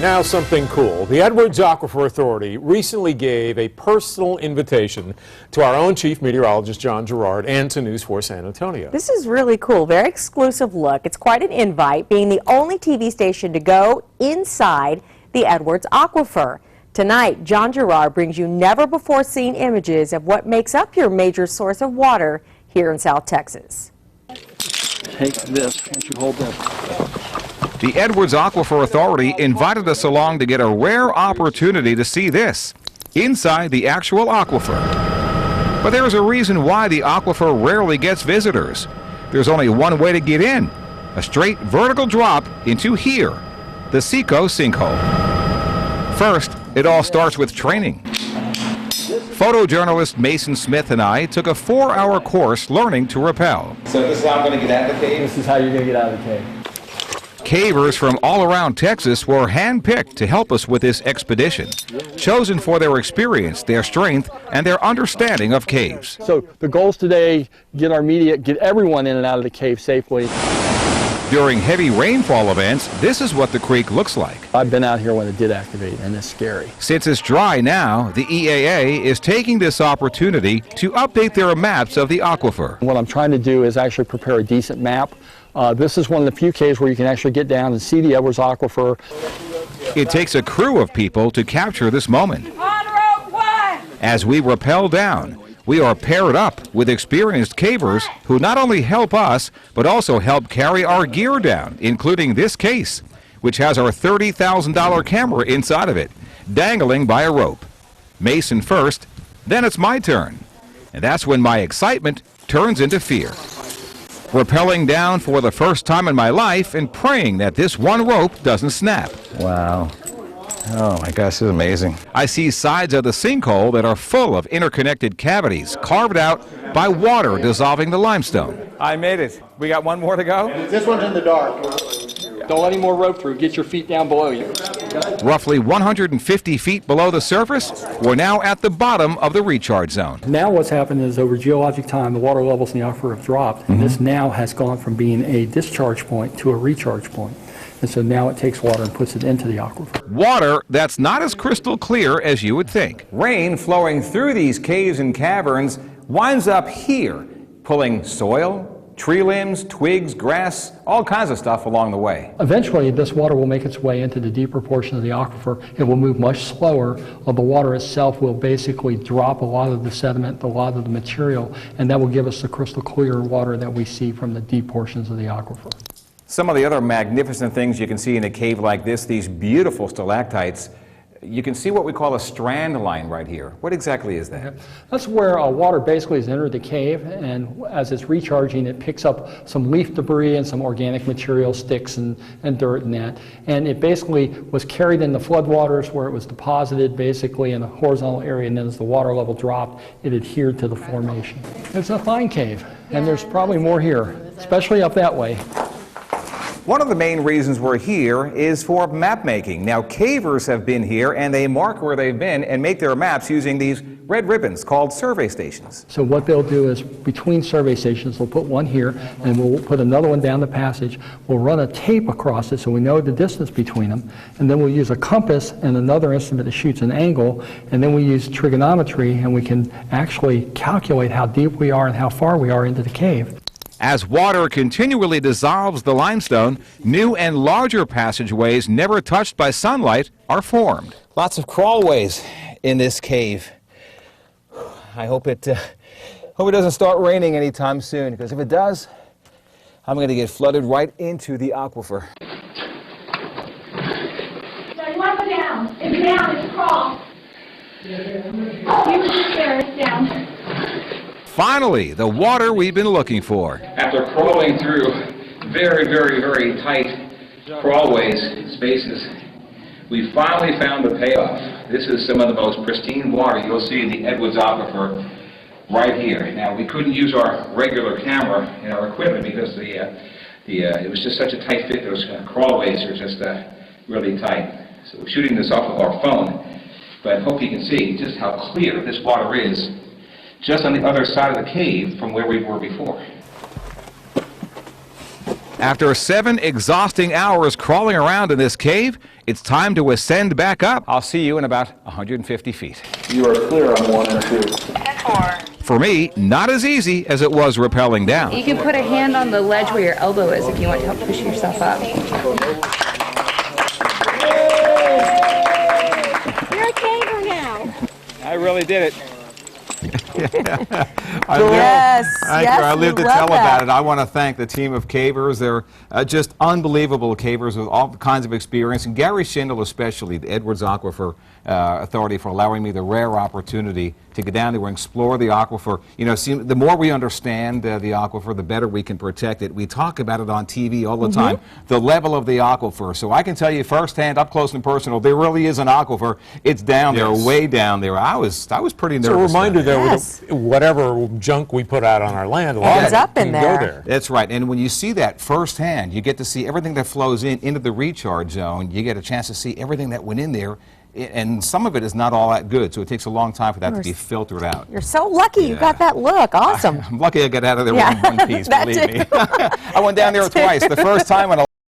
Now something cool. The Edwards Aquifer Authority recently gave a personal invitation to our own chief meteorologist, John Gerard, and to News 4 San Antonio. This is really cool. Very exclusive look. It's quite an invite, being the only TV station to go inside the Edwards Aquifer. Tonight, John Gerard brings you never-before-seen images of what makes up your major source of water here in South Texas. Take this. Why don't you hold that? The Edwards Aquifer Authority invited us along to get a rare opportunity to see this, inside the actual aquifer. But there's a reason why the aquifer rarely gets visitors. There's only one way to get in, a straight vertical drop into here, the Seco sinkhole. First, it all starts with training. Photojournalist Mason Smith and I took a 4-hour course learning to rappel. So this is how I'm going to get out of the cave? This is how you're going to get out of the cave. Cavers from all around Texas were handpicked to help us with this expedition, chosen for their experience, their strength, and their understanding of caves. So the goals today, get our media, get everyone in and out of the cave safely. During heavy rainfall events, this is what the creek looks like. I've been out here when it did activate, and it's scary. Since it's dry now, the EAA is taking this opportunity to update their maps of the aquifer. What I'm trying to do is actually prepare a decent map. This is one of the few caves where you can actually get down and see the Edwards Aquifer. It takes a crew of people to capture this moment. As we rappel down, we are paired up with experienced cavers who not only help us, but also help carry our gear down, including this case, which has our $30,000 camera inside of it, dangling by a rope. Mason first, then it's my turn. And that's when my excitement turns into fear. Rappelling down for the first time in my life and praying that this one rope doesn't snap. Wow. Oh my gosh, this is amazing. I see sides of the sinkhole that are full of interconnected cavities carved out by water dissolving the limestone. I made it. We got one more to go? This one's in the dark. Don't let any more rope through. Get your feet down below you. Roughly 150 feet below the surface, we're now at the bottom of the recharge zone. Now what's happened is over geologic time, the water levels in the aquifer have dropped, and this now has gone from being a discharge point to a recharge point. And so now it takes water and puts it into the aquifer. Water that's not as crystal clear as you would think. Rain flowing through these caves and caverns winds up here, pulling soil, tree limbs, twigs, grass, all kinds of stuff along the way. Eventually, this water will make its way into the deeper portion of the aquifer. It will move much slower. The water itself will basically drop a lot of the sediment, a lot of the material, and that will give us the crystal clear water that we see from the deep portions of the aquifer. Some of the other magnificent things you can see in a cave like this, these beautiful stalactites, you can see what we call a strand line right here. What exactly is that? That's where water basically has entered the cave, and as it's recharging, it picks up some leaf debris and some organic material, sticks and dirt and that. And it basically was carried in the floodwaters where it was deposited basically in a horizontal area, and then as the water level dropped, it adhered to the formation. It's a fine cave, and there's probably more here, especially up that way. One of the main reasons we're here is for map making. Now, cavers have been here and they mark where they've been and make their maps using these red ribbons called survey stations. So what they'll do is between survey stations, they'll put one here and we'll put another one down the passage. We'll run a tape across it so we know the distance between them, and then we'll use a compass and another instrument that shoots an angle, and then we use trigonometry and we can actually calculate how deep we are and how far we are into the cave. As water continually dissolves the limestone, new and larger passageways never touched by sunlight are formed. Lots of crawlways in this cave. I hope it doesn't start raining anytime soon, because if it does, I'm going to get flooded right into the aquifer. No, you want to go down. It's down, it's crawl. You just there, it's down. Finally, the water we've been looking for. After crawling through very, very, very tight crawlways, spaces, we finally found the payoff. This is some of the most pristine water you'll see in the Edwards Aquifer right here. Now, we couldn't use our regular camera and our equipment because it was just such a tight fit. Those crawlways are just really tight. So we're shooting this off of our phone, but I hope you can see just how clear this water is just on the other side of the cave from where we were before. After 7 exhausting hours crawling around in this cave, it's time to ascend back up. I'll see you in about 150 feet. You are clear on 1 and 2. 10-4. For me, not as easy as it was rappelling down. You can put a hand on the ledge where your elbow is if you want to help push yourself up. You're a caver now. I really did it. Yes, I live to we love tell that. about it. I want to thank the team of cavers. They're just unbelievable cavers with all kinds of experience. And Gary Schindel especially, the Edwards Aquifer Authority, for allowing me the rare opportunity to get down there and explore the aquifer. You know, see, the more we understand the aquifer, the better we can protect it. We talk about it on TV all the time, the level of the aquifer. So I can tell you firsthand, up close and personal, there really is an aquifer. It's down there, way down there. I was pretty nervous. It's a reminder there. that Yes. whatever junk we put out on our land, a lot Ends of it up in can there. go there. That's right. And when you see that firsthand, you get to see everything that flows into the recharge zone. You get a chance to see everything that went in there. And some of it is not all that good, so it takes a long time for that to be filtered out. You're so lucky you got that look. Awesome. I'm lucky I got out of there Yeah. in one piece, That believe too. me. I went down there twice. The first time when I